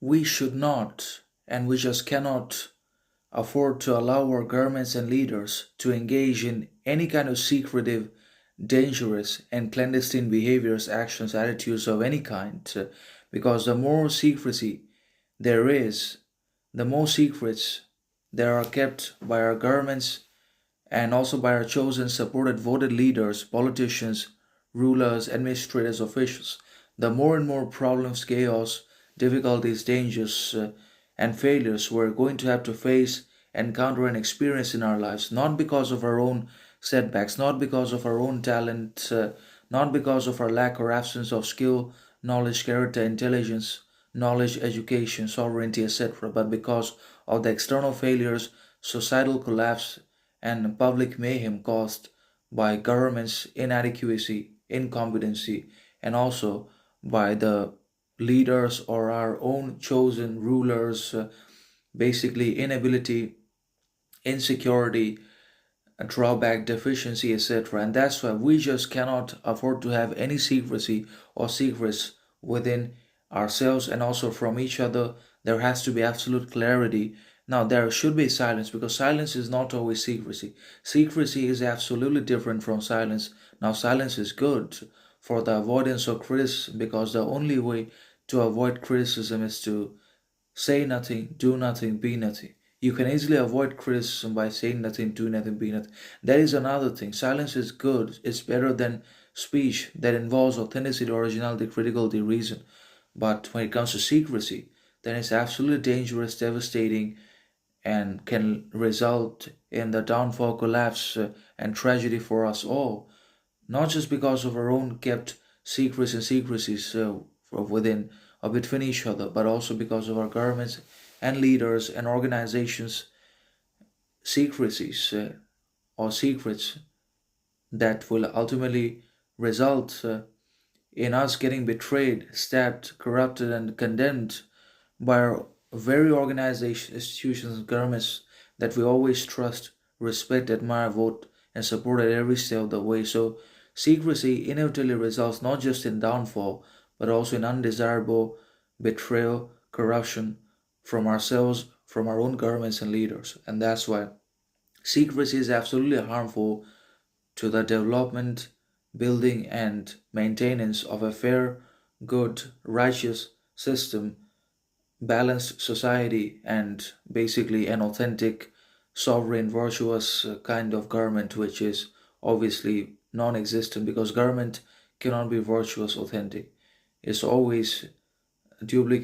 we should not and we just cannot afford to allow our governments and leaders to engage in any kind of secretive, dangerous, and clandestine behaviors, actions, attitudes of any kind. Because the more secrecy there is, the more secrets there are kept by our governments and also by our chosen, supported, voted leaders, politicians, rulers, administrators, officials, the more and more problems, chaos, difficulties, dangers, and failures we're going to have to face, encounter, and experience in our lives, not because of our own setbacks, not because of our own talent, not because of our lack or absence of skill, knowledge, character, intelligence, knowledge, education, sovereignty, etc., but because of the external failures, societal collapse, and public mayhem caused by government's inadequacy, incompetency, and also by the leaders or our own chosen rulers, basically inability, insecurity, a drawback, deficiency, etc. And that's why we just cannot afford to have any secrecy or secrets within ourselves and also from each other. There has to be absolute clarity. Now, there should be silence because silence is not always secrecy. Secrecy is absolutely different from silence. Now, silence is good for the avoidance of criticism because the only way to avoid criticism is to say nothing, do nothing, be nothing. You can easily avoid criticism by saying nothing, do nothing, be nothing. That is another thing. Silence is good. It's better than speech that involves authenticity, originality, criticality, reason. But when it comes to secrecy, then it's absolutely dangerous, devastating, and can result in the downfall, collapse, and tragedy for us all. Not just because of our own kept secrets and secrecies within or between each other, but also because of our governments and leaders and organizations' secrecies or secrets that will ultimately result in us getting betrayed, stabbed, corrupted, and condemned by our very organizations, institutions, and governments that we always trust, respect, admire, vote, and support at every step of the way. So, secrecy inevitably results not just in downfall, but also in undesirable betrayal, corruption from ourselves, from our own governments and leaders. And that's why secrecy is absolutely harmful to the development, building, and maintenance of a fair, good, righteous system, balanced society, and basically an authentic, sovereign, virtuous kind of government, which is obviously non existent because government cannot be virtuous, authentic. It's always duplicate